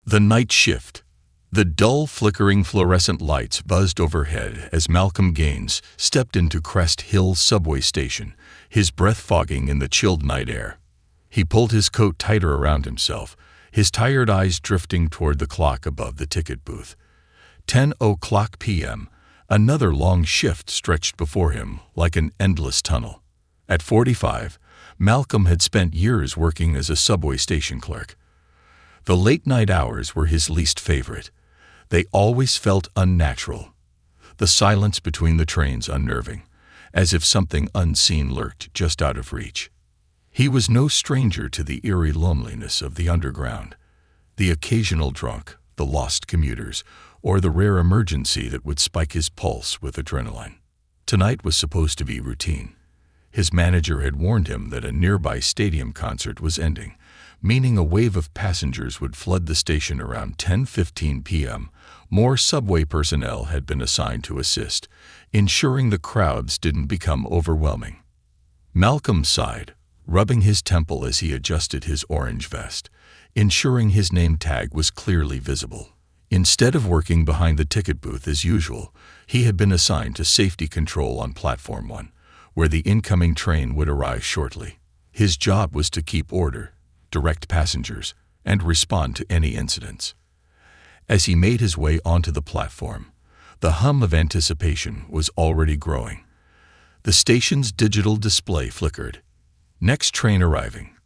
The night shift. The dull, flickering fluorescent lights buzzed overhead as Malcolm Gaines stepped into Crest Hill subway station, his breath fogging in the chilled night air. He pulled his coat tighter around himself, his tired eyes drifting toward the clock above the ticket booth. 10:00 p.m. Another long shift stretched before him like an endless tunnel. At 45, Malcolm had spent years working as a subway station clerk. The late-night hours were his least favorite. They always felt unnatural. The silence between the trains unnerving, as if something unseen lurked just out of reach. He was no stranger to the eerie loneliness of the underground. The occasional drunk, the lost commuters, or the rare emergency that would spike his pulse with adrenaline. Tonight was supposed to be routine. His manager had warned him that a nearby stadium concert was ending, meaning a wave of passengers would flood the station around 10:15 p.m. More subway personnel had been assigned to assist, ensuring the crowds didn't become overwhelming. Malcolm sighed, rubbing his temple as he adjusted his orange vest, ensuring his name tag was clearly visible. Instead of working behind the ticket booth as usual, he had been assigned to safety control on Platform 1, where the incoming train would arrive shortly. His job was to keep order, direct passengers, and respond to any incidents. As he made his way onto the platform, the hum of anticipation was already growing. The station's digital display flickered. Next train arriving,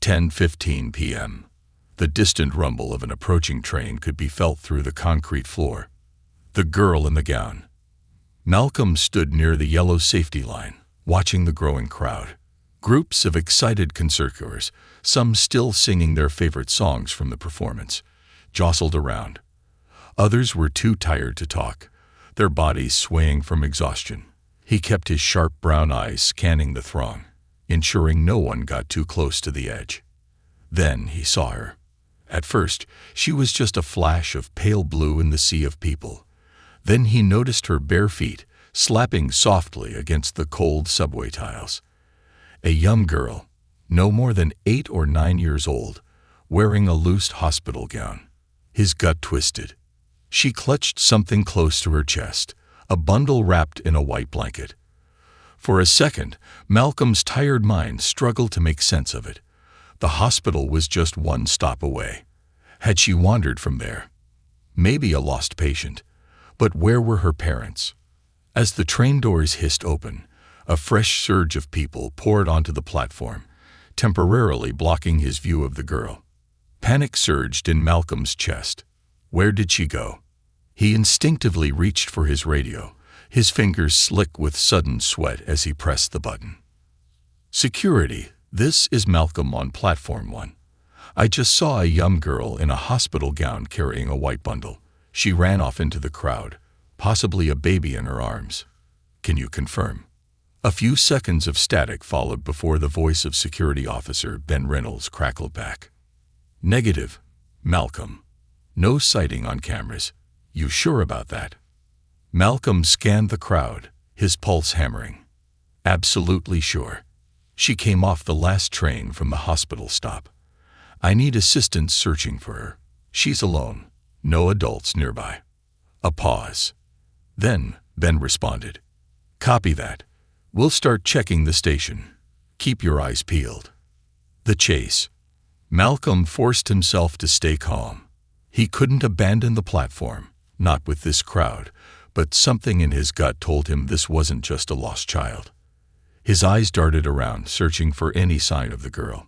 10:15 p.m. The distant rumble of an approaching train could be felt through the concrete floor. The girl in the gown. Malcolm stood near the yellow safety line, watching the growing crowd. Groups of excited concertgoers, some still singing their favorite songs from the performance, jostled around. Others were too tired to talk, their bodies swaying from exhaustion. He kept his sharp brown eyes scanning the throng, ensuring no one got too close to the edge. Then he saw her. At first, she was just a flash of pale blue in the sea of people. Then he noticed her bare feet, slapping softly against the cold subway tiles. A young girl, no more than 8 or 9 years old, wearing a loose hospital gown. His gut twisted. She clutched something close to her chest, a bundle wrapped in a white blanket. For a second, Malcolm's tired mind struggled to make sense of it. The hospital was just one stop away. Had she wandered from there? Maybe a lost patient. But where were her parents? As the train doors hissed open, a fresh surge of people poured onto the platform, temporarily blocking his view of the girl. Panic surged in Malcolm's chest. Where did she go? He instinctively reached for his radio, his fingers slick with sudden sweat as he pressed the button. Security, this is Malcolm on Platform 1. I just saw a young girl in a hospital gown carrying a white bundle. She ran off into the crowd, possibly a baby in her arms. Can you confirm? A few seconds of static followed before the voice of Security Officer Ben Reynolds crackled back. Negative, Malcolm. No sighting on cameras. You sure about that? Malcolm scanned the crowd, his pulse hammering. Absolutely sure. She came off the last train from the hospital stop. I need assistance searching for her. She's alone. No adults nearby. A pause. Then Ben responded. Copy that. We'll start checking the station. Keep your eyes peeled. The chase. Malcolm forced himself to stay calm. He couldn't abandon the platform, not with this crowd, but something in his gut told him this wasn't just a lost child. His eyes darted around, searching for any sign of the girl.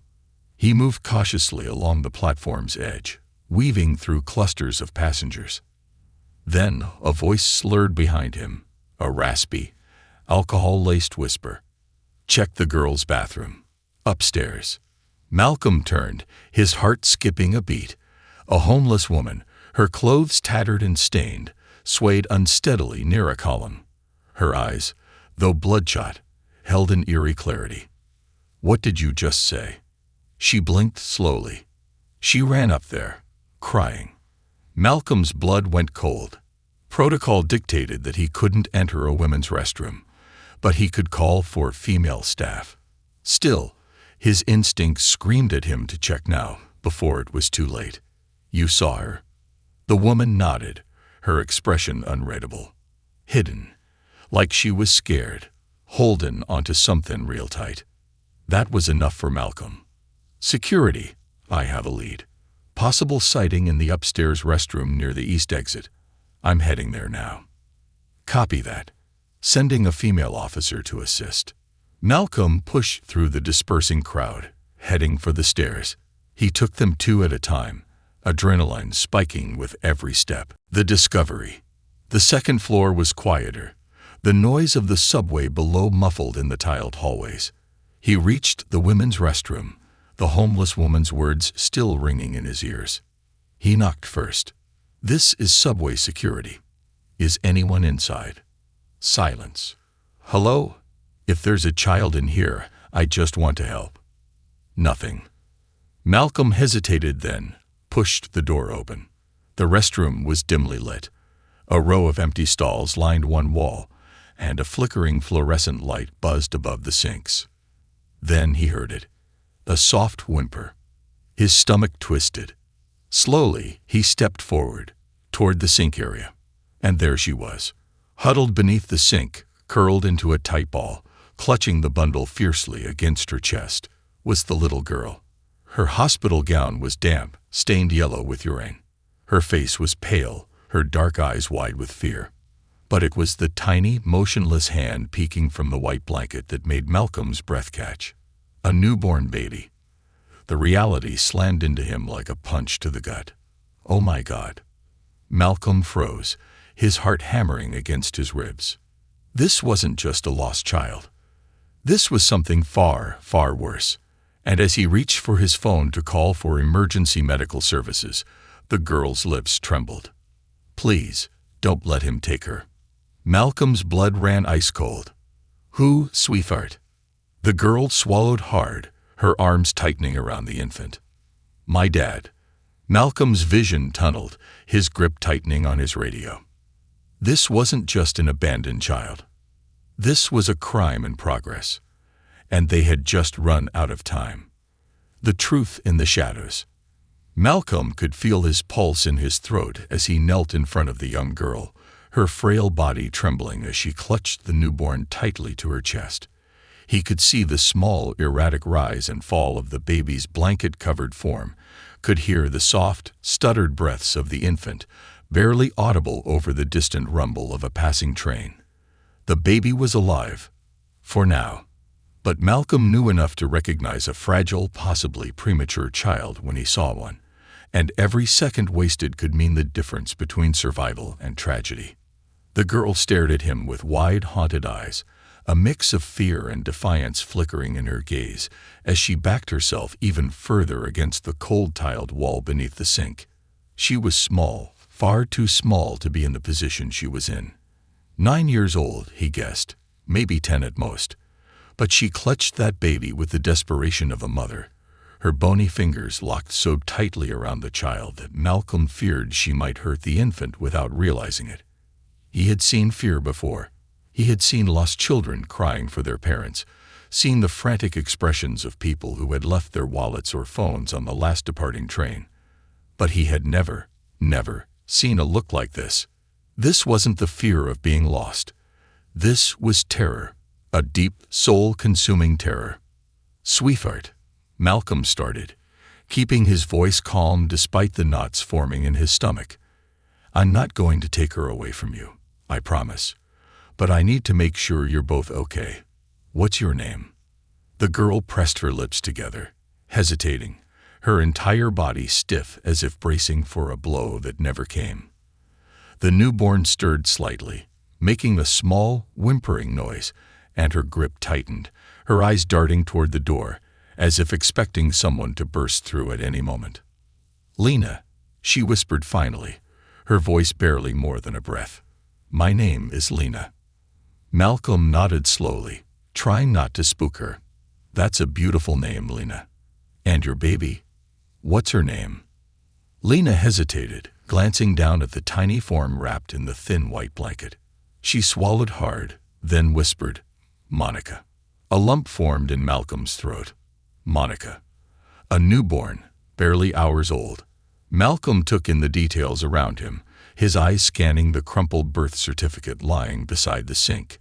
He moved cautiously along the platform's edge, weaving through clusters of passengers. Then a voice slurred behind him, a raspy, alcohol-laced whisper. Check the girl's bathroom. Upstairs. Malcolm turned, his heart skipping a beat. A homeless woman, her clothes tattered and stained, swayed unsteadily near a column. Her eyes, though bloodshot, held an eerie clarity. What did you just say? She blinked slowly. She ran up there, crying. Malcolm's blood went cold. Protocol dictated that he couldn't enter a women's restroom, but he could call for female staff. Still, his instincts screamed at him to check now, before it was too late. You saw her." The woman nodded, her expression unreadable. Hidden, like she was scared, holding onto something real tight. That was enough for Malcolm. "Security, I have a lead. Possible sighting in the upstairs restroom near the east exit. I'm heading there now." "Copy that. Sending a female officer to assist." Malcolm pushed through the dispersing crowd, heading for the stairs. He took them two at a time, adrenaline spiking with every step. The discovery. The second floor was quieter, the noise of the subway below muffled in the tiled hallways. He reached the women's restroom, the homeless woman's words still ringing in his ears. He knocked first. "This is subway security. Is anyone inside?" Silence. "Hello? If there's a child in here, I just want to help." Nothing. Malcolm hesitated, then pushed the door open. The restroom was dimly lit. A row of empty stalls lined one wall, and a flickering fluorescent light buzzed above the sinks. Then he heard it. A soft whimper. His stomach twisted. Slowly, he stepped forward, toward the sink area. And there she was, huddled beneath the sink, curled into a tight ball, clutching the bundle fiercely against her chest, was the little girl. Her hospital gown was damp, stained yellow with urine. Her face was pale, her dark eyes wide with fear. But it was the tiny, motionless hand peeking from the white blanket that made Malcolm's breath catch. A newborn baby. The reality slammed into him like a punch to the gut. Oh my God. Malcolm froze, his heart hammering against his ribs. This wasn't just a lost child. This was something far, far worse. And as he reached for his phone to call for emergency medical services, the girl's lips trembled. "Please, don't let him take her." Malcolm's blood ran ice cold. "Who, sweetheart?" The girl swallowed hard, her arms tightening around the infant. "My dad." Malcolm's vision tunneled, his grip tightening on his radio. This wasn't just an abandoned child. This was a crime in progress. And they had just run out of time. The truth in the shadows. Malcolm could feel his pulse in his throat as he knelt in front of the young girl, her frail body trembling as she clutched the newborn tightly to her chest. He could see the small, erratic rise and fall of the baby's blanket-covered form, could hear the soft, stuttered breaths of the infant, barely audible over the distant rumble of a passing train. The baby was alive, for now. But Malcolm knew enough to recognize a fragile, possibly premature child when he saw one, and every second wasted could mean the difference between survival and tragedy. The girl stared at him with wide, haunted eyes, a mix of fear and defiance flickering in her gaze as she backed herself even further against the cold tiled wall beneath the sink. She was small, far too small to be in the position she was in. 9 years old, he guessed, maybe 10 at most. But she clutched that baby with the desperation of a mother, her bony fingers locked so tightly around the child that Malcolm feared she might hurt the infant without realizing it. He had seen fear before. He had seen lost children crying for their parents, seen the frantic expressions of people who had left their wallets or phones on the last departing train. But he had never seen a look like this. This wasn't the fear of being lost. This was terror. A deep, soul-consuming terror. "Sweetheart," Malcolm started, keeping his voice calm despite the knots forming in his stomach. "I'm not going to take her away from you, I promise. But I need to make sure you're both okay. What's your name?" The girl pressed her lips together, hesitating, her entire body stiff as if bracing for a blow that never came. The newborn stirred slightly, making a small, whimpering noise, and her grip tightened, her eyes darting toward the door, as if expecting someone to burst through at any moment. "Lena," she whispered finally, her voice barely more than a breath. "My name is Lena." Malcolm nodded slowly, trying not to spook her. "That's a beautiful name, Lena. And your baby? What's her name?" Lena hesitated, glancing down at the tiny form wrapped in the thin white blanket. She swallowed hard, then whispered, "Monica." A lump formed in Malcolm's throat. Monica. A newborn, barely hours old. Malcolm took in the details around him, his eyes scanning the crumpled birth certificate lying beside the sink,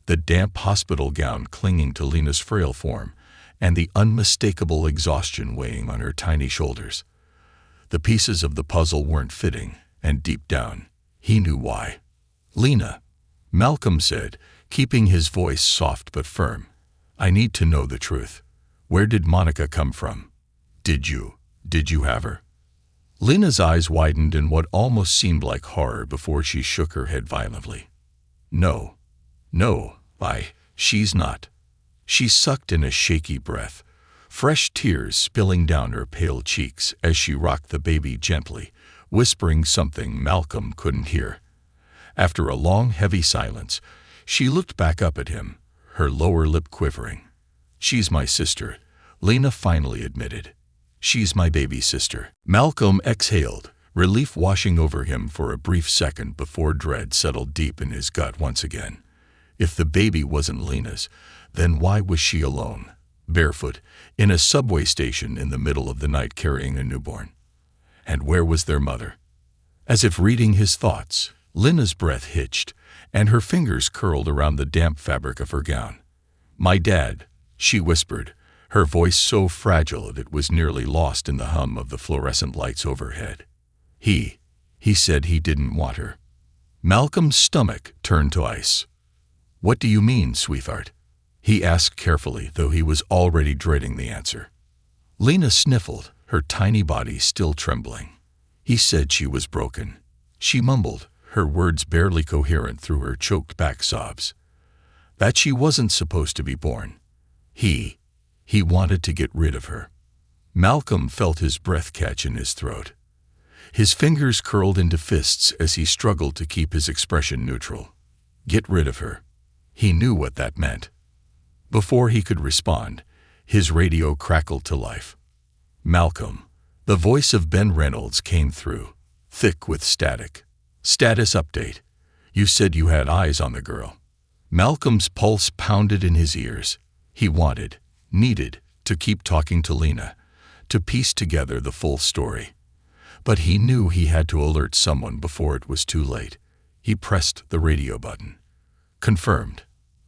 the damp hospital gown clinging to Lena's frail form, and the unmistakable exhaustion weighing on her tiny shoulders. The pieces of the puzzle weren't fitting, and deep down, he knew why. "Lena," Malcolm said, keeping his voice soft but firm, "I need to know the truth. Where did Monica come from? Did you have her?" Lena's eyes widened in what almost seemed like horror before she shook her head violently. No, she's not." She sucked in a shaky breath, fresh tears spilling down her pale cheeks as she rocked the baby gently, whispering something Malcolm couldn't hear. After a long, heavy silence, she looked back up at him, her lower lip quivering. "She's my sister," Lena finally admitted. "She's my baby sister." Malcolm exhaled, relief washing over him for a brief second before dread settled deep in his gut once again. If the baby wasn't Lena's, then why was she alone, barefoot, in a subway station in the middle of the night carrying a newborn? And where was their mother? As if reading his thoughts, Lena's breath hitched, and her fingers curled around the damp fabric of her gown. "My dad," she whispered, her voice so fragile it was nearly lost in the hum of the fluorescent lights overhead. He said he didn't want her." Malcolm's stomach turned to ice. "What do you mean, sweetheart?" he asked carefully, though he was already dreading the answer. Lena sniffled, her tiny body still trembling. "He said she was broken," she mumbled, her words barely coherent through her choked-back sobs. "That she wasn't supposed to be born. He wanted to get rid of her." Malcolm felt his breath catch in his throat. His fingers curled into fists as he struggled to keep his expression neutral. Get rid of her. He knew what that meant. Before he could respond, his radio crackled to life. "Malcolm." The voice of Ben Reynolds came through, thick with static. "Status update. You said you had eyes on the girl." Malcolm's pulse pounded in his ears. He needed to keep talking to Lena, to piece together the full story. But he knew he had to alert someone before it was too late. He pressed the radio button. "Confirmed.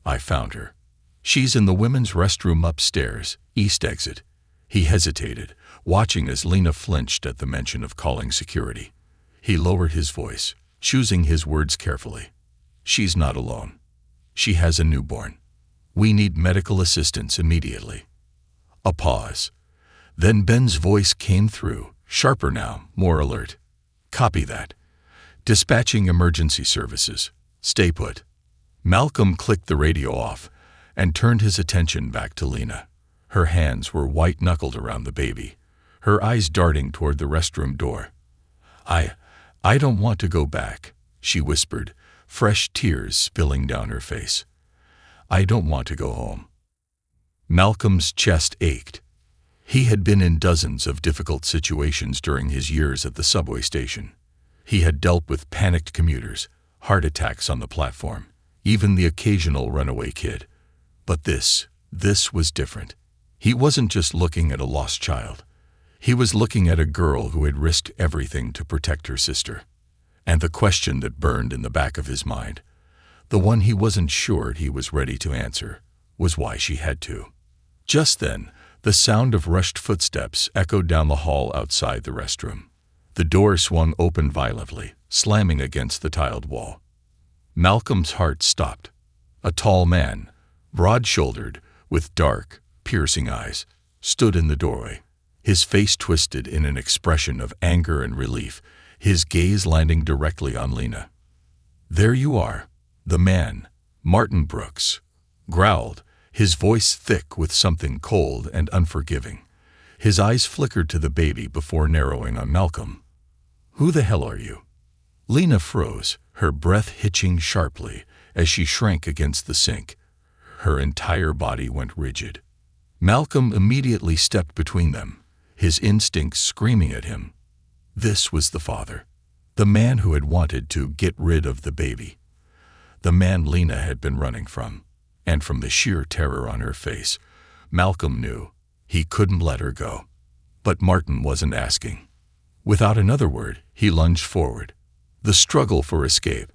I found her. She's in the women's restroom upstairs, east exit." He hesitated, watching as Lena flinched at the mention of calling security. He lowered his voice, choosing his words carefully. "She's not alone. She has a newborn. We need medical assistance immediately." A pause. Then Ben's voice came through, sharper now, more alert. "Copy that. Dispatching emergency services. Stay put." Malcolm clicked the radio off and turned his attention back to Lena. Her hands were white-knuckled around the baby, her eyes darting toward the restroom door. I don't want to go back," she whispered, fresh tears spilling down her face. "I don't want to go home." Malcolm's chest ached. He had been in dozens of difficult situations during his years at the subway station. He had dealt with panicked commuters, heart attacks on the platform, even the occasional runaway kid. But this was different. He wasn't just looking at a lost child. He was looking at a girl who had risked everything to protect her sister. And the question that burned in the back of his mind, the one he wasn't sure he was ready to answer, was why she had to. Just then, the sound of rushed footsteps echoed down the hall outside the restroom. The door swung open violently, slamming against the tiled wall. Malcolm's heart stopped. A tall man, broad-shouldered, with dark, piercing eyes, stood in the doorway, his face twisted in an expression of anger and relief, his gaze landing directly on Lena. "There you are," the man, Martin Brooks, growled, his voice thick with something cold and unforgiving. His eyes flickered to the baby before narrowing on Malcolm. "Who the hell are you?" Lena froze, her breath hitching sharply as she shrank against the sink. Her entire body went rigid. Malcolm immediately stepped between them, his instincts screaming at him. This was the father, the man who had wanted to get rid of the baby, the man Lena had been running from, and from the sheer terror on her face, Malcolm knew he couldn't let her go. But Martin wasn't asking. Without another word, he lunged forward. The struggle for escape.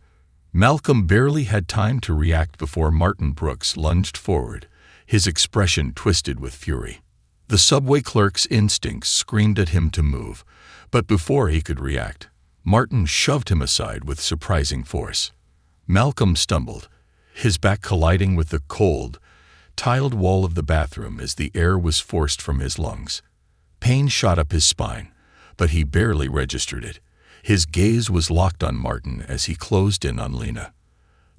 Malcolm barely had time to react before Martin Brooks lunged forward, his expression twisted with fury. The subway clerk's instincts screamed at him to move, but before he could react, Martin shoved him aside with surprising force. Malcolm stumbled, his back colliding with the cold, tiled wall of the bathroom as the air was forced from his lungs. Pain shot up his spine, but he barely registered it. His gaze was locked on Martin as he closed in on Lena.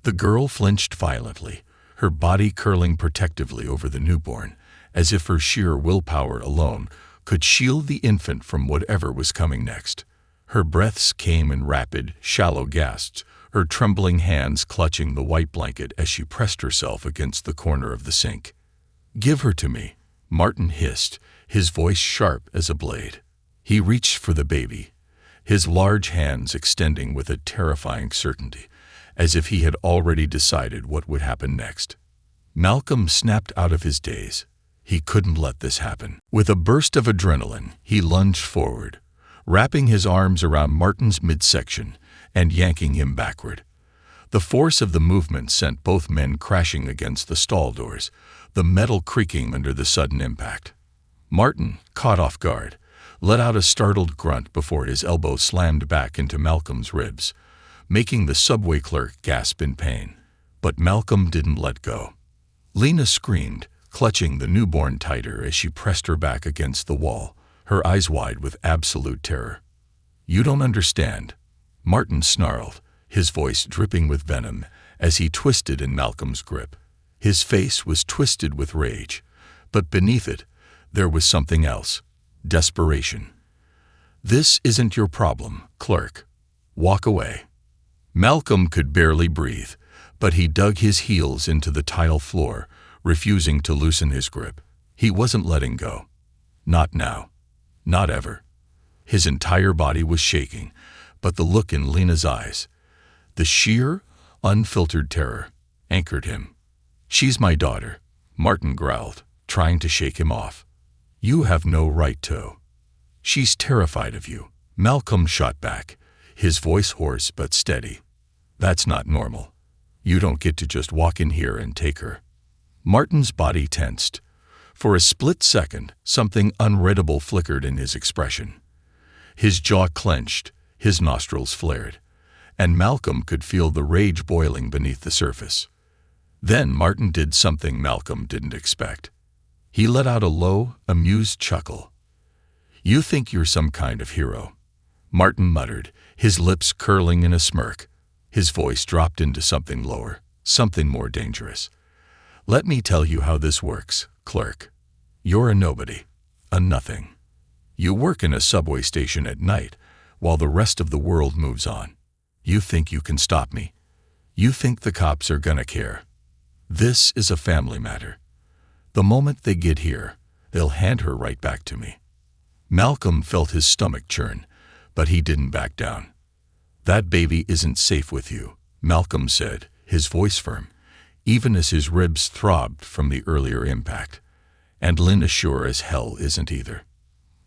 The girl flinched violently, her body curling protectively over the newborn, as if her sheer willpower alone could shield the infant from whatever was coming next. Her breaths came in rapid, shallow gasps, her trembling hands clutching the white blanket as she pressed herself against the corner of the sink. "Give her to me," Martin hissed, his voice sharp as a blade. He reached for the baby, his large hands extending with a terrifying certainty, as if he had already decided what would happen next. Malcolm snapped out of his daze. He couldn't let this happen. With a burst of adrenaline, he lunged forward, wrapping his arms around Martin's midsection and yanking him backward. The force of the movement sent both men crashing against the stall doors, the metal creaking under the sudden impact. Martin, caught off guard, let out a startled grunt before his elbow slammed back into Malcolm's ribs, making the subway clerk gasp in pain. But Malcolm didn't let go. Lena screamed, clutching the newborn tighter as she pressed her back against the wall, her eyes wide with absolute terror. "You don't understand," Martin snarled, his voice dripping with venom as he twisted in Malcolm's grip. His face was twisted with rage, but beneath it, there was something else. Desperation. "This isn't your problem, Clerk. Walk away." Malcolm could barely breathe, but he dug his heels into the tile floor, refusing to loosen his grip. He wasn't letting go. Not now. Not ever. His entire body was shaking, but the look in Lena's eyes, the sheer, unfiltered terror, anchored him. "She's my daughter," Martin growled, trying to shake him off. "You have no right to." "She's terrified of you," Malcolm shot back, his voice hoarse but steady. "That's not normal. You don't get to just walk in here and take her." Martin's body tensed. For a split second, something unreadable flickered in his expression. His jaw clenched, his nostrils flared, and Malcolm could feel the rage boiling beneath the surface. Then Martin did something Malcolm didn't expect. He let out a low, amused chuckle. "You think you're some kind of hero," Martin muttered, his lips curling in a smirk. His voice dropped into something lower, something more dangerous. "Let me tell you how this works, Clerk. You're a nobody, a nothing. You work in a subway station at night while the rest of the world moves on. You think you can stop me. You think the cops are gonna care. This is a family matter. The moment they get here, they'll hand her right back to me." Malcolm felt his stomach churn, but he didn't back down. "That baby isn't safe with you," Malcolm said, his voice firm, even as his ribs throbbed from the earlier impact. "And Lena sure as hell isn't either."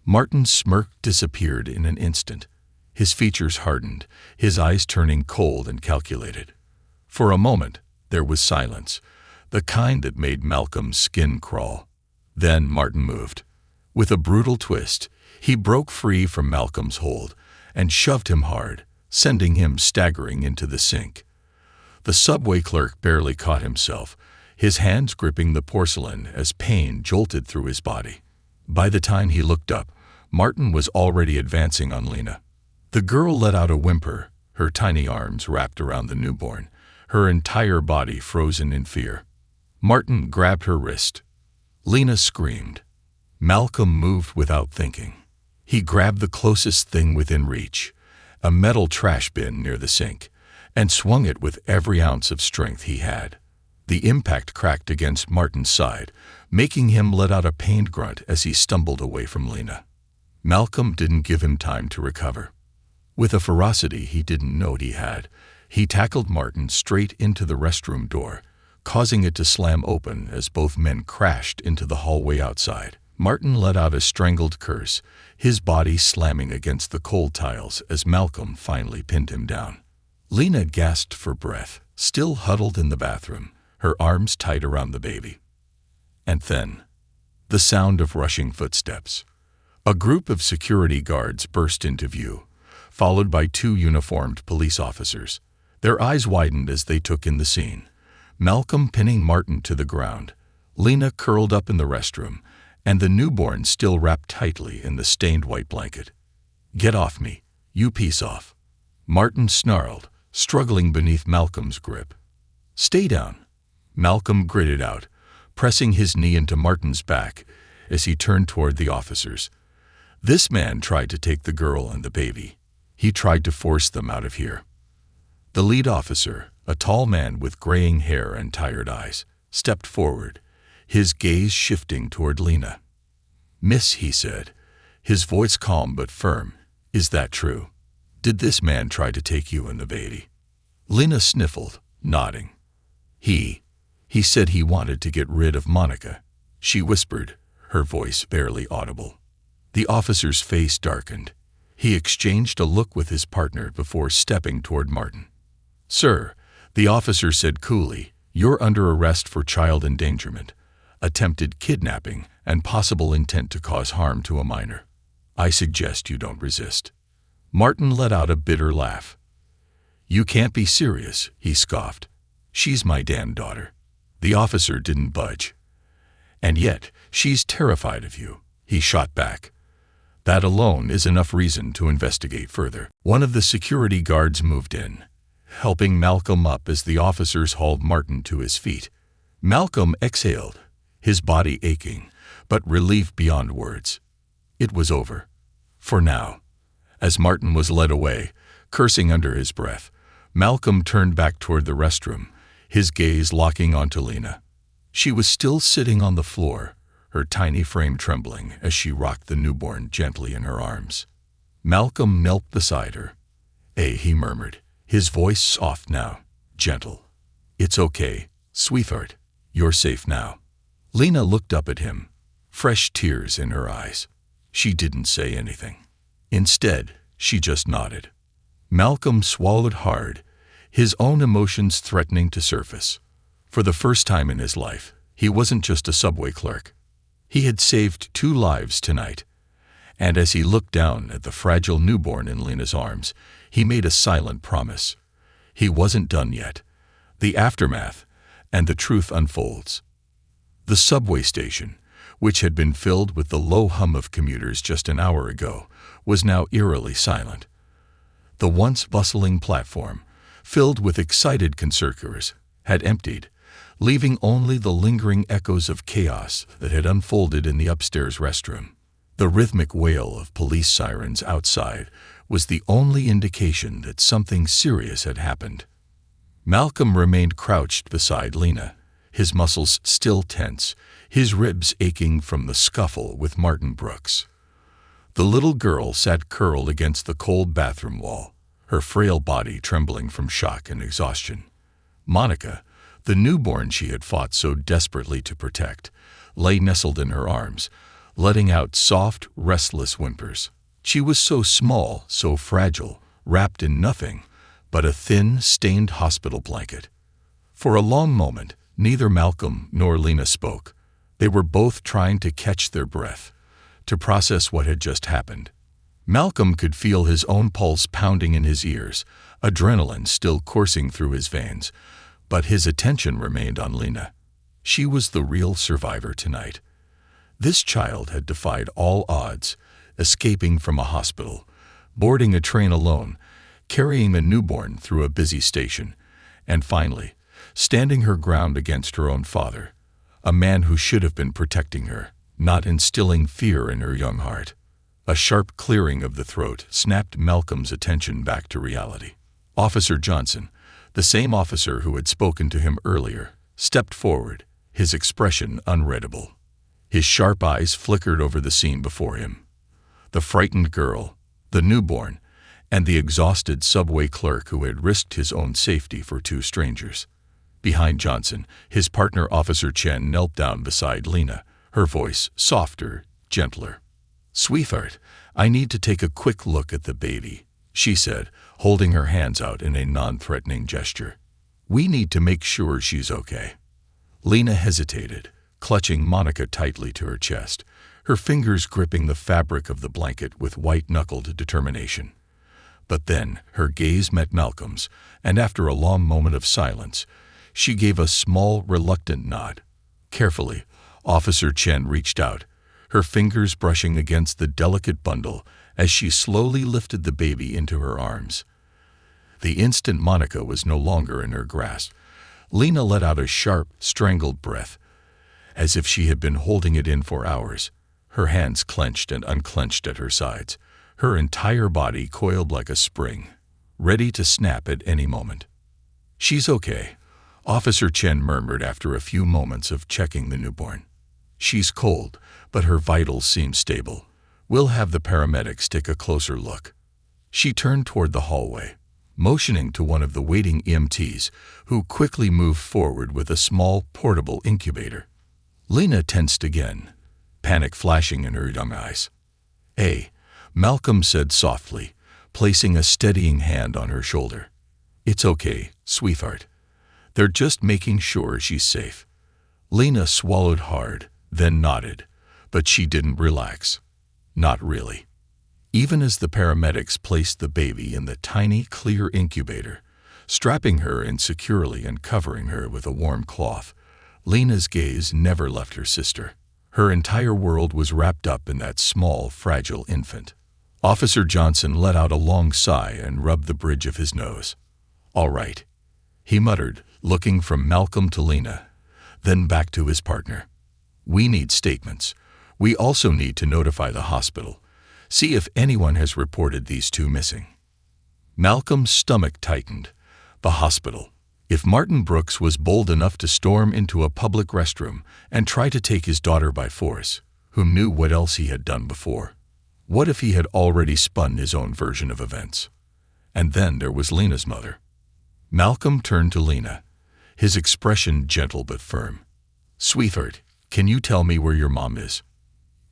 Martin's smirk disappeared in an instant. His features hardened, his eyes turning cold and calculated. For a moment, there was silence, the kind that made Malcolm's skin crawl. Then Martin moved. With a brutal twist, he broke free from Malcolm's hold and shoved him hard, sending him staggering into the sink. The subway clerk barely caught himself, his hands gripping the porcelain as pain jolted through his body. By the time he looked up, Martin was already advancing on Lena. The girl let out a whimper, her tiny arms wrapped around the newborn, her entire body frozen in fear. Martin grabbed her wrist. Lena screamed. Malcolm moved without thinking. He grabbed the closest thing within reach, a metal trash bin near the sink, and swung it with every ounce of strength he had. The impact cracked against Martin's side, making him let out a pained grunt as he stumbled away from Lena. Malcolm didn't give him time to recover. With a ferocity he didn't know he had, he tackled Martin straight into the restroom door, causing it to slam open as both men crashed into the hallway outside. Martin let out a strangled curse, his body slamming against the cold tiles as Malcolm finally pinned him down. Lena gasped for breath, still huddled in the bathroom, her arms tight around the baby. And then, the sound of rushing footsteps. A group of security guards burst into view, followed by 2 uniformed police officers. Their eyes widened as they took in the scene. Malcolm pinning Martin to the ground, Lena curled up in the restroom, and the newborn still wrapped tightly in the stained white blanket. "Get off me, you piece off," Martin snarled, struggling beneath Malcolm's grip. "Stay down," Malcolm gritted out, pressing his knee into Martin's back as he turned toward the officers. This man tried to take the girl and the baby. He tried to force them out of here. The lead officer, a tall man with graying hair and tired eyes, stepped forward, his gaze shifting toward Lena. "Miss," he said, his voice calm but firm, "is that true? Did this man try to take you and the baby?" Lena sniffled, nodding. He said he wanted to get rid of Monica," she whispered, her voice barely audible. The officer's face darkened. He exchanged a look with his partner before stepping toward Martin. "Sir," the officer said coolly, "you're under arrest for child endangerment, attempted kidnapping, and possible intent to cause harm to a minor. I suggest you don't resist." Martin let out a bitter laugh. "You can't be serious," he scoffed. "She's my damn daughter." The officer didn't budge. "And yet, she's terrified of you," he shot back. "That alone is enough reason to investigate further." One of the security guards moved in, helping Malcolm up as the officers hauled Martin to his feet. Malcolm exhaled, his body aching, but relief beyond words. It was over. For now. As Martin was led away, cursing under his breath, Malcolm turned back toward the restroom, his gaze locking onto Lena. She was still sitting on the floor, her tiny frame trembling as she rocked the newborn gently in her arms. Malcolm knelt beside her. He murmured, his voice soft now, gentle. "It's okay, sweetheart. You're safe now." Lena looked up at him, fresh tears in her eyes. She didn't say anything. Instead, she just nodded. Malcolm swallowed hard, his own emotions threatening to surface. For the first time in his life, he wasn't just a subway clerk. He had saved 2 lives tonight, and as he looked down at the fragile newborn in Lena's arms, he made a silent promise. He wasn't done yet. The aftermath, and the truth unfolds. The subway station, which had been filled with the low hum of commuters just an hour ago, was now eerily silent. The once bustling platform, filled with excited concertgoers, had emptied, leaving only the lingering echoes of chaos that had unfolded in the upstairs restroom. The rhythmic wail of police sirens outside was the only indication that something serious had happened. Malcolm remained crouched beside Lena, his muscles still tense, his ribs aching from the scuffle with Martin Brooks. The little girl sat curled against the cold bathroom wall, her frail body trembling from shock and exhaustion. Monica, the newborn she had fought so desperately to protect, lay nestled in her arms, letting out soft, restless whimpers. She was so small, so fragile, wrapped in nothing but a thin, stained hospital blanket. For a long moment, neither Malcolm nor Lena spoke. They were both trying to catch their breath, to process what had just happened. Malcolm could feel his own pulse pounding in his ears, adrenaline still coursing through his veins, but his attention remained on Lena. She was the real survivor tonight. This child had defied all odds, escaping from a hospital, boarding a train alone, carrying a newborn through a busy station, and finally, standing her ground against her own father, a man who should have been protecting her, not instilling fear in her young heart. A sharp clearing of the throat snapped Malcolm's attention back to reality. Officer Johnson, the same officer who had spoken to him earlier, stepped forward, his expression unreadable. His sharp eyes flickered over the scene before him. The frightened girl, the newborn, and the exhausted subway clerk who had risked his own safety for 2 strangers. Behind Johnson, his partner Officer Chen knelt down beside Lena, her voice softer, gentler. "Sweetheart, I need to take a quick look at the baby," she said, holding her hands out in a non-threatening gesture. "We need to make sure she's okay." Lena hesitated, clutching Monica tightly to her chest, her fingers gripping the fabric of the blanket with white-knuckled determination. But then her gaze met Malcolm's, and after a long moment of silence, she gave a small, reluctant nod. Carefully, Officer Chen reached out, her fingers brushing against the delicate bundle as she slowly lifted the baby into her arms. The instant Monica was no longer in her grasp, Lena let out a sharp, strangled breath, as if she had been holding it in for hours. Her hands clenched and unclenched at her sides, her entire body coiled like a spring, ready to snap at any moment. "She's okay," Officer Chen murmured after a few moments of checking the newborn. "She's cold, but her vitals seem stable. We'll have the paramedics take a closer look." She turned toward the hallway, motioning to one of the waiting EMTs, who quickly moved forward with a small, portable incubator. Lena tensed again, panic flashing in her young eyes. "Hey," Malcolm said softly, placing a steadying hand on her shoulder. "It's okay, sweetheart. They're just making sure she's safe." Lena swallowed hard, then nodded, but she didn't relax. Not really. Even as the paramedics placed the baby in the tiny, clear incubator, strapping her in securely and covering her with a warm cloth, Lena's gaze never left her sister. Her entire world was wrapped up in that small, fragile infant. Officer Johnson let out a long sigh and rubbed the bridge of his nose. "All right," he muttered, looking from Malcolm to Lena, then back to his partner. "We need statements. We also need to notify the hospital. See if anyone has reported these two missing." Malcolm's stomach tightened. The hospital. If Martin Brooks was bold enough to storm into a public restroom and try to take his daughter by force, who knew what else he had done before? What if he had already spun his own version of events? And then there was Lena's mother. Malcolm turned to Lena, his expression gentle but firm. "Sweetheart, can you tell me where your mom is?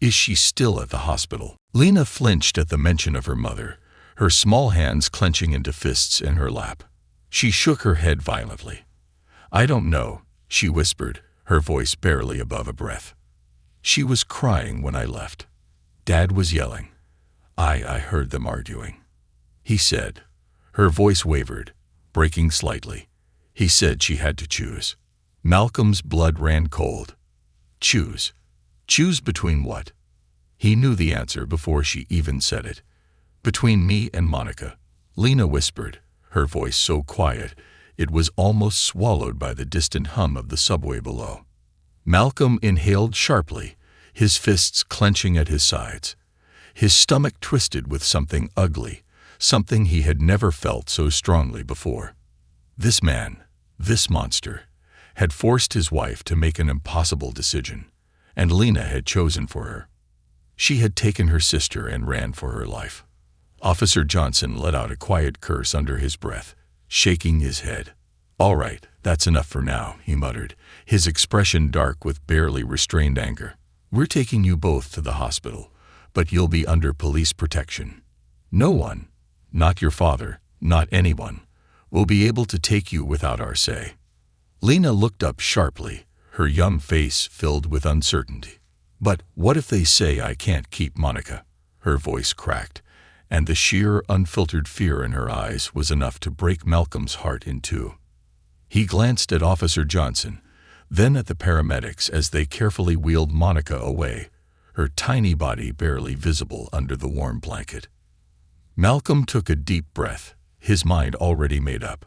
Is she still at the hospital?" Lena flinched at the mention of her mother, her small hands clenching into fists in her lap. She shook her head violently. "I don't know," she whispered, her voice barely above a breath. "She was crying when I left. Dad was yelling. I heard them arguing. He said," her voice wavered, breaking slightly. "He said she had to choose." Malcolm's blood ran cold. Choose? Choose between what? He knew the answer before she even said it. "Between me and Monica," Lena whispered, her voice so quiet it was almost swallowed by the distant hum of the subway below. Malcolm inhaled sharply, his fists clenching at his sides. His stomach twisted with something ugly, something he had never felt so strongly before. This man, this monster, had forced his wife to make an impossible decision, and Lena had chosen for her. She had taken her sister and ran for her life. Officer Johnson let out a quiet curse under his breath, shaking his head. "All right, that's enough for now," he muttered, his expression dark with barely restrained anger. "We're taking you both to the hospital, but you'll be under police protection. No one, not your father, not anyone, will be able to take you without our say." Lena looked up sharply, her young face filled with uncertainty. "But what if they say I can't keep Monica?" Her voice cracked, and the sheer, unfiltered fear in her eyes was enough to break Malcolm's heart in two. He glanced at Officer Johnson, then at the paramedics as they carefully wheeled Monica away, her tiny body barely visible under the warm blanket. Malcolm took a deep breath, his mind already made up.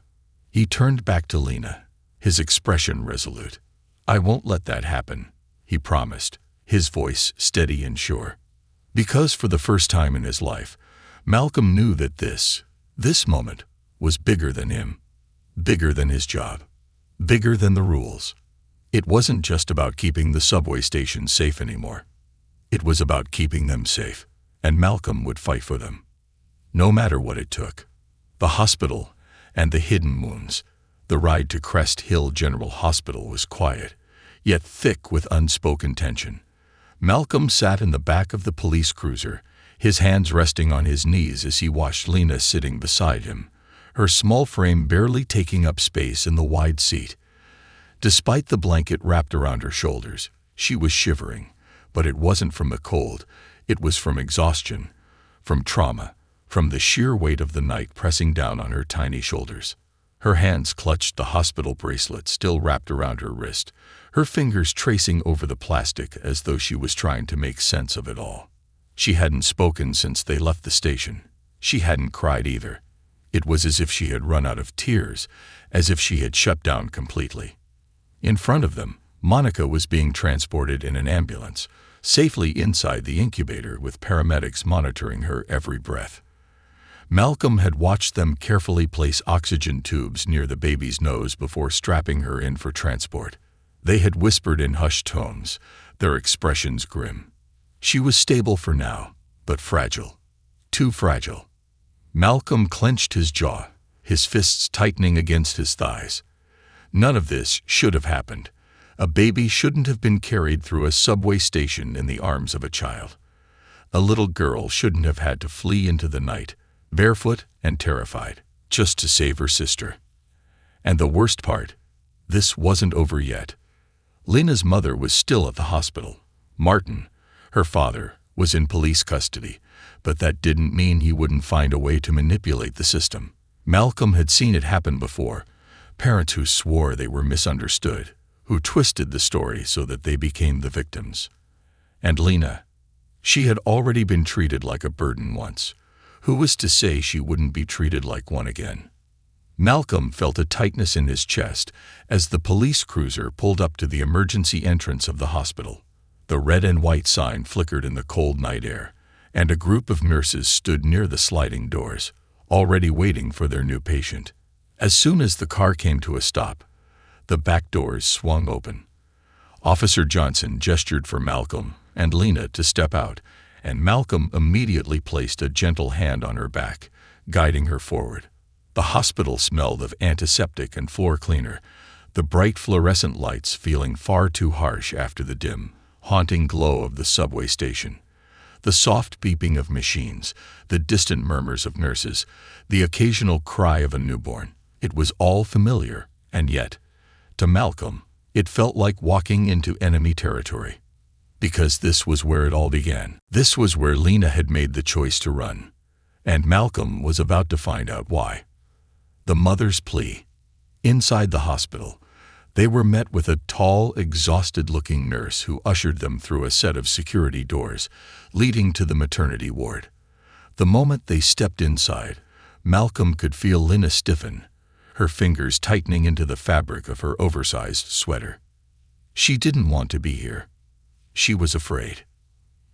He turned back to Lena, his expression resolute. "I won't let that happen," he promised, his voice steady and sure. Because for the first time in his life, Malcolm knew that this moment, was bigger than him, bigger than his job, bigger than the rules. It wasn't just about keeping the subway station safe anymore. It was about keeping them safe, and Malcolm would fight for them, no matter what it took. The hospital and the hidden wounds. The ride to Crest Hill General Hospital was quiet, yet thick with unspoken tension. Malcolm sat in the back of the police cruiser, his hands resting on his knees as he watched Lena sitting beside him, her small frame barely taking up space in the wide seat. Despite the blanket wrapped around her shoulders, she was shivering, but it wasn't from the cold, it was from exhaustion, from trauma, from the sheer weight of the night pressing down on her tiny shoulders. Her hands clutched the hospital bracelet still wrapped around her wrist, her fingers tracing over the plastic as though she was trying to make sense of it all. She hadn't spoken since they left the station. She hadn't cried either. It was as if she had run out of tears, as if she had shut down completely. In front of them, Monica was being transported in an ambulance, safely inside the incubator with paramedics monitoring her every breath. Malcolm had watched them carefully place oxygen tubes near the baby's nose before strapping her in for transport. They had whispered in hushed tones, their expressions grim. She was stable for now, but fragile. Too fragile. Malcolm clenched his jaw, his fists tightening against his thighs. None of this should have happened. A baby shouldn't have been carried through a subway station in the arms of a child. A little girl shouldn't have had to flee into the night, barefoot and terrified, just to save her sister. And the worst part, this wasn't over yet. Lena's mother was still at the hospital. Martin, her father, was in police custody, but that didn't mean he wouldn't find a way to manipulate the system. Malcolm had seen it happen before. Parents who swore they were misunderstood, who twisted the story so that they became the victims. And Lena, she had already been treated like a burden once. Who was to say she wouldn't be treated like one again? Malcolm felt a tightness in his chest as the police cruiser pulled up to the emergency entrance of the hospital. The red and white sign flickered in the cold night air, and a group of nurses stood near the sliding doors, already waiting for their new patient. As soon as the car came to a stop, the back doors swung open. Officer Johnson gestured for Malcolm and Lena to step out, and Malcolm immediately placed a gentle hand on her back, guiding her forward. The hospital smelled of antiseptic and floor cleaner, the bright fluorescent lights feeling far too harsh after the dim, haunting glow of the subway station. The soft beeping of machines, the distant murmurs of nurses, the occasional cry of a newborn. It was all familiar, and yet, to Malcolm, it felt like walking into enemy territory. Because this was where it all began. This was where Lena had made the choice to run. And Malcolm was about to find out why. The mother's plea. Inside the hospital, they were met with a tall, exhausted-looking nurse who ushered them through a set of security doors, leading to the maternity ward. The moment they stepped inside, Malcolm could feel Lena stiffen, her fingers tightening into the fabric of her oversized sweater. She didn't want to be here. She was afraid.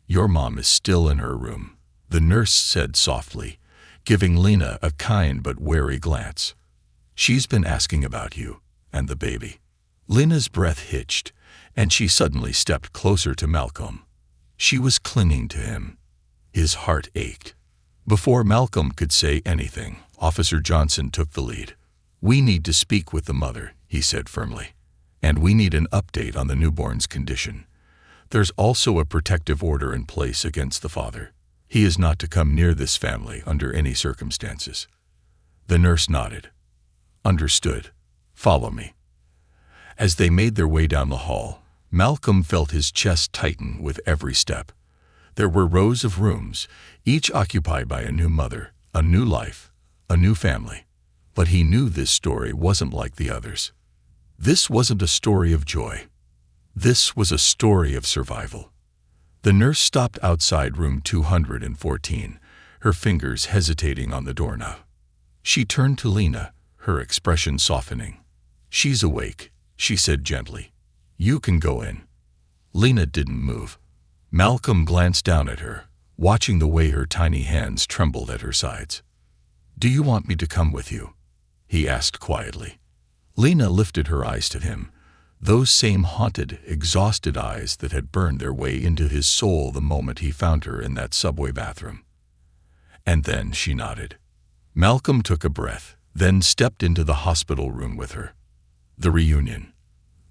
"Your mom is still in her room," the nurse said softly, giving Lena a kind but wary glance. "She's been asking about you and the baby." Lena's breath hitched, and she suddenly stepped closer to Malcolm. She was clinging to him. His heart ached. Before Malcolm could say anything, Officer Johnson took the lead. "We need to speak with the mother," he said firmly. "And we need an update on the newborn's condition. There's also a protective order in place against the father. He is not to come near this family under any circumstances." The nurse nodded. "Understood. Follow me." As they made their way down the hall, Malcolm felt his chest tighten with every step. There were rows of rooms, each occupied by a new mother, a new life, a new family. But he knew this story wasn't like the others. This wasn't a story of joy. This was a story of survival. The nurse stopped outside room 214, her fingers hesitating on the doorknob. She turned to Lena, her expression softening. "She's awake," she said gently. "You can go in." Lena didn't move. Malcolm glanced down at her, watching the way her tiny hands trembled at her sides. "Do you want me to come with you?" he asked quietly. Lena lifted her eyes to him, those same haunted, exhausted eyes that had burned their way into his soul the moment he found her in that subway bathroom. And then she nodded. Malcolm took a breath, then stepped into the hospital room with her. The reunion.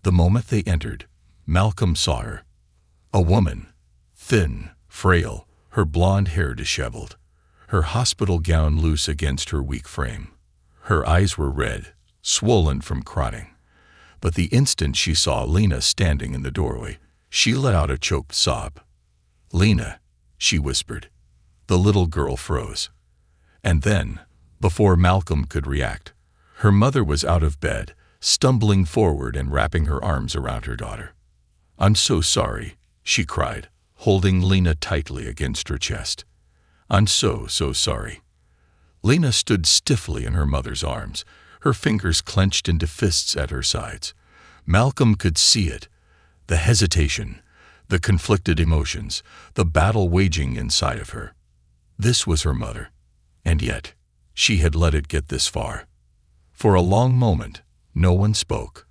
The moment they entered, Malcolm saw her. A woman, thin, frail, her blonde hair disheveled, her hospital gown loose against her weak frame. Her eyes were red, swollen from crying. But the instant she saw Lena standing in the doorway, she let out a choked sob. "Lena," she whispered. The little girl froze. And then, before Malcolm could react, her mother was out of bed, stumbling forward and wrapping her arms around her daughter. "I'm so sorry," she cried, holding Lena tightly against her chest. "I'm so sorry." Lena stood stiffly in her mother's arms, her fingers clenched into fists at her sides. Malcolm could see it, the hesitation, the conflicted emotions, the battle waging inside of her. This was her mother, and yet she had let it get this far. For a long moment, no one spoke.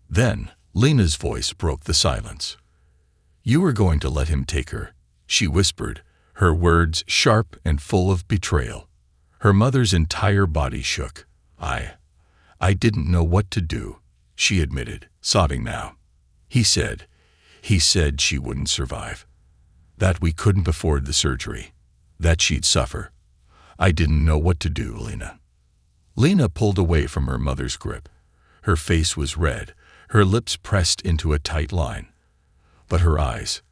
Then Lena's voice broke the silence. "You were going to let him take her," she whispered, her words sharp and full of betrayal. Her mother's entire body shook. I didn't know what to do," she admitted, sobbing now. He said she wouldn't survive, that we couldn't afford the surgery, that she'd suffer. I didn't know what to do, Lena." Lena pulled away from her mother's grip. Her face was red, her lips pressed into a tight line. But her eyes,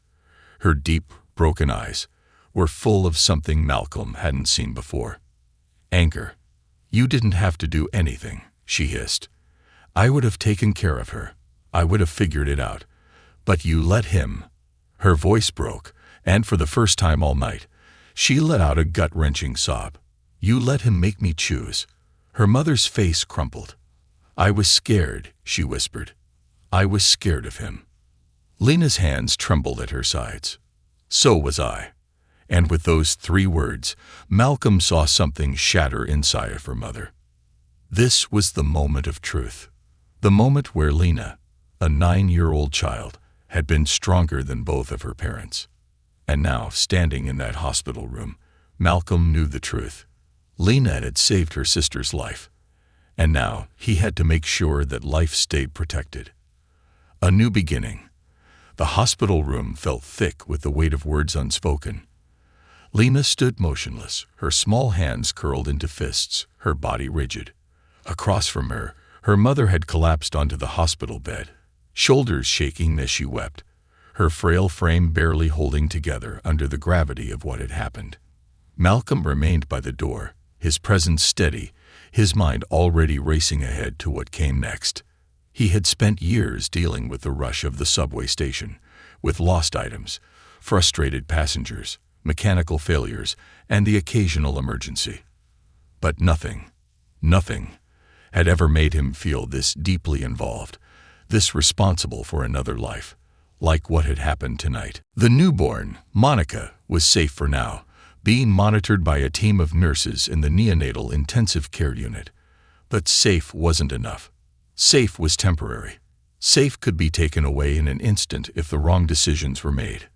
her deep, broken eyes, were full of something Malcolm hadn't seen before. Anger. "You didn't have to do anything," she hissed. "I would have taken care of her. I would have figured it out. But you let him." Her voice broke, and for the first time all night, she let out a gut-wrenching sob. "You let him make me choose." Her mother's face crumpled. "I was scared," she whispered. "I was scared of him." Lena's hands trembled at her sides. "So was I." And with those 3 words, Malcolm saw something shatter inside of her mother. This was the moment of truth. The moment where Lena, a 9-year-old child, had been stronger than both of her parents. And now, standing in that hospital room, Malcolm knew the truth. Lena had saved her sister's life. And now he had to make sure that life stayed protected. A new beginning. The hospital room felt thick with the weight of words unspoken. Lena stood motionless, her small hands curled into fists, her body rigid. Across from her, her mother had collapsed onto the hospital bed, shoulders shaking as she wept, her frail frame barely holding together under the gravity of what had happened. Malcolm remained by the door, his presence steady, his mind already racing ahead to what came next. He had spent years dealing with the rush of the subway station, with lost items, frustrated passengers, mechanical failures, and the occasional emergency. But nothing had ever made him feel this deeply involved, this responsible for another life, like what had happened tonight. The newborn, Monica, was safe for now, being monitored by a team of nurses in the neonatal intensive care unit. But safe wasn't enough. Safe was temporary. Safe could be taken away in an instant if the wrong decisions were made.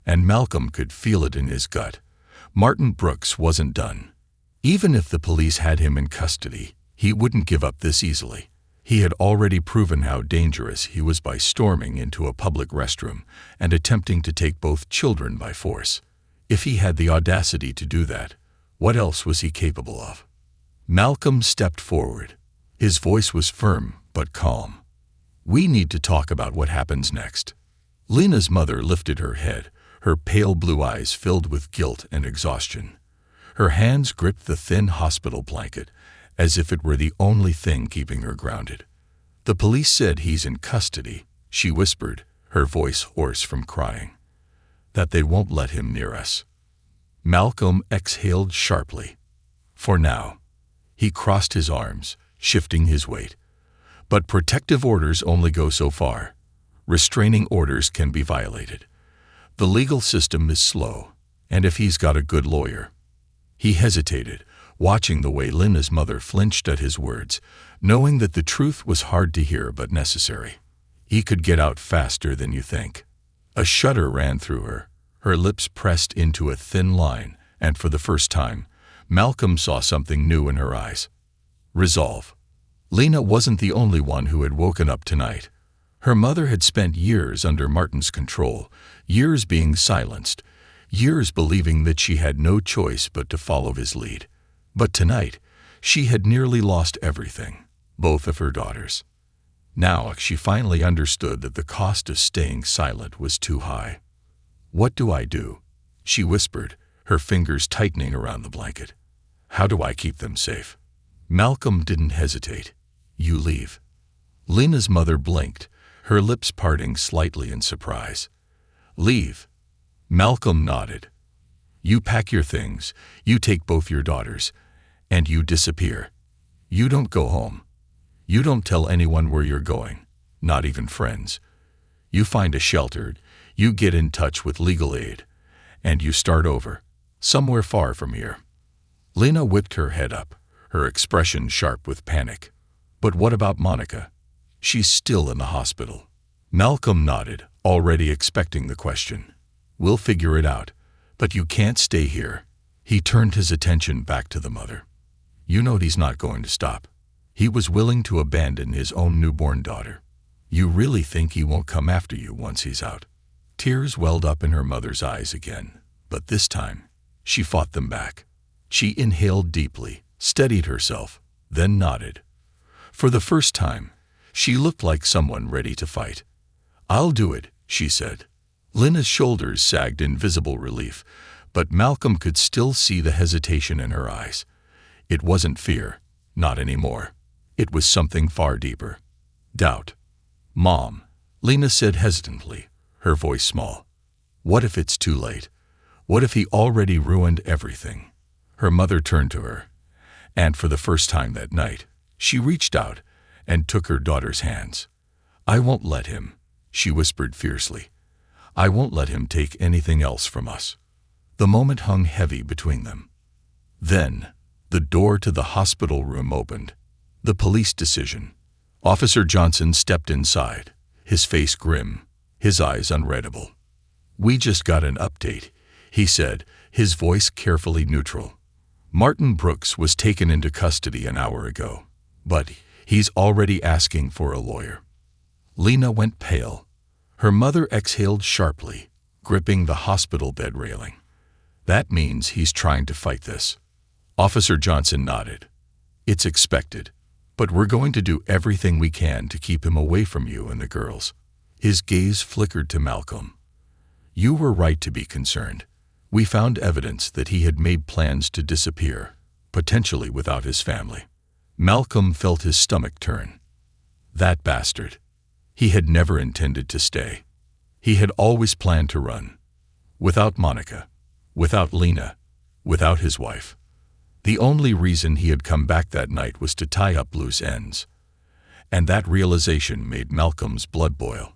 And Malcolm could feel it in his gut. Martin Brooks wasn't done. Even if the police had him in custody, he wouldn't give up this easily. He had already proven how dangerous he was by storming into a public restroom and attempting to take both children by force. If he had the audacity to do that, what else was he capable of? Malcolm stepped forward. His voice was firm but calm. "We need to talk about what happens next." Lena's mother lifted her head, her pale blue eyes filled with guilt and exhaustion. Her hands gripped the thin hospital blanket, as if it were the only thing keeping her grounded. "The police said he's in custody," she whispered, her voice hoarse from crying. "That they won't let him near us." Malcolm exhaled sharply. For now. He crossed his arms, shifting his weight. But protective orders only go so far. Restraining orders can be violated. The legal system is slow, and if he's got a good lawyer. He hesitated, watching the way Lena's mother flinched at his words, knowing that the truth was hard to hear but necessary. He could get out faster than you think. A shudder ran through her, her lips pressed into a thin line, and for the first time, Malcolm saw something new in her eyes. Resolve. Lena wasn't the only one who had woken up tonight. Her mother had spent years under Martin's control, years being silenced, years believing that she had no choice but to follow his lead. But tonight, she had nearly lost everything, both of her daughters. Now she finally understood that the cost of staying silent was too high. "What do I do?" she whispered, her fingers tightening around the blanket. "How do I keep them safe?" Malcolm didn't hesitate. "You leave." Lena's mother blinked, her lips parting slightly in surprise. "Leave?" Malcolm nodded. "You pack your things, you take both your daughters, and you disappear. You don't go home. You don't tell anyone where you're going, not even friends. You find a shelter, you get in touch with legal aid, and you start over, somewhere far from here." Lena whipped her head up, her expression sharp with panic. "But what about Monica? She's still in the hospital." Malcolm nodded, already expecting the question. "We'll figure it out, but you can't stay here." He turned his attention back to the mother. "You know he's not going to stop. He was willing to abandon his own newborn daughter. You really think he won't come after you once he's out?" Tears welled up in her mother's eyes again, but this time, she fought them back. She inhaled deeply, steadied herself, then nodded. For the first time, she looked like someone ready to fight. "I'll do it," she said. Lena's shoulders sagged in visible relief, but Malcolm could still see the hesitation in her eyes. It wasn't fear, not anymore. It was something far deeper. Doubt. "Mom," Lena said hesitantly, her voice small. "What if it's too late? What if he already ruined everything?" Her mother turned to her, and for the first time that night, she reached out and took her daughter's hands. "I won't let him," she whispered fiercely. "I won't let him take anything else from us." The moment hung heavy between them. Then, the door to the hospital room opened. The police decision. Officer Johnson stepped inside, his face grim, his eyes unreadable. "We just got an update," he said, his voice carefully neutral. "Martin Brooks was taken into custody an hour ago, but he's already asking for a lawyer." Lena went pale. Her mother exhaled sharply, gripping the hospital bed railing. "That means he's trying to fight this." Officer Johnson nodded. "It's expected, but we're going to do everything we can to keep him away from you and the girls." His gaze flickered to Malcolm. "You were right to be concerned. We found evidence that he had made plans to disappear, potentially without his family." Malcolm felt his stomach turn. That bastard. He had never intended to stay. He had always planned to run. Without Monica, without Lena, without his wife. The only reason he had come back that night was to tie up loose ends. And that realization made Malcolm's blood boil.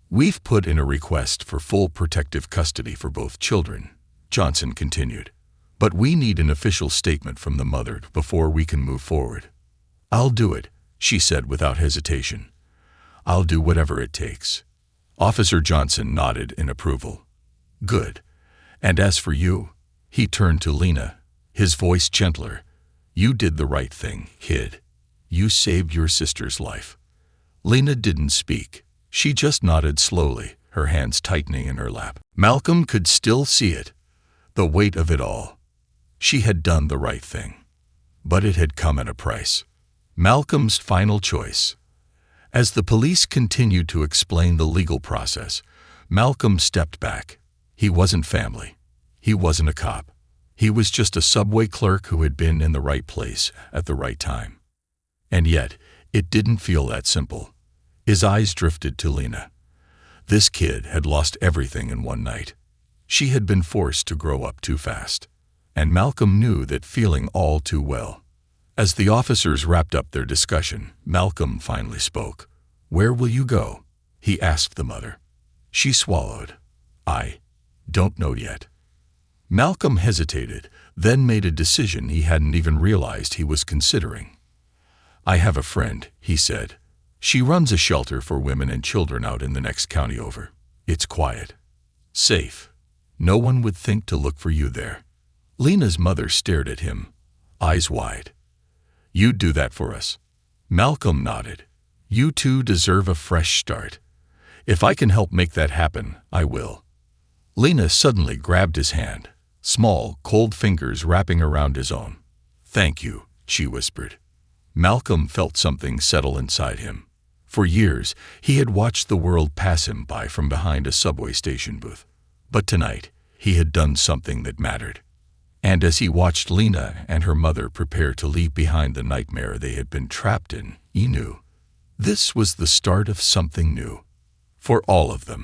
"We've put in a request for full protective custody for both children," Johnson continued. "But we need an official statement from the mother before we can move forward." "I'll do it," she said without hesitation. "I'll do whatever it takes." Officer Johnson nodded in approval. "Good. And as for you," he turned to Lena, his voice gentler, "you did the right thing, kid. You saved your sister's life." Lena didn't speak. She just nodded slowly, her hands tightening in her lap. Malcolm could still see it, the weight of it all. She had done the right thing. But it had come at a price. Malcolm's final choice. As the police continued to explain the legal process, Malcolm stepped back. He wasn't family. He wasn't a cop. He was just a subway clerk who had been in the right place at the right time. And yet, it didn't feel that simple. His eyes drifted to Lena. This kid had lost everything in one night. She had been forced to grow up too fast. And Malcolm knew that feeling all too well. As the officers wrapped up their discussion, Malcolm finally spoke. "Where will you go?" he asked the mother. She swallowed. "I don't know yet." Malcolm hesitated, then made a decision he hadn't even realized he was considering. "I have a friend," he said. "She runs a shelter for women and children out in the next county over. It's quiet. Safe. No one would think to look for you there." Lena's mother stared at him, eyes wide. "You'd do that for us?" Malcolm nodded. "You two deserve a fresh start. If I can help make that happen, I will." Lena suddenly grabbed his hand, small, cold fingers wrapping around his own. "Thank you," she whispered. Malcolm felt something settle inside him. For years, he had watched the world pass him by from behind a subway station booth. But tonight, he had done something that mattered. And as he watched Lena and her mother prepare to leave behind the nightmare they had been trapped in, he knew this was the start of something new for all of them.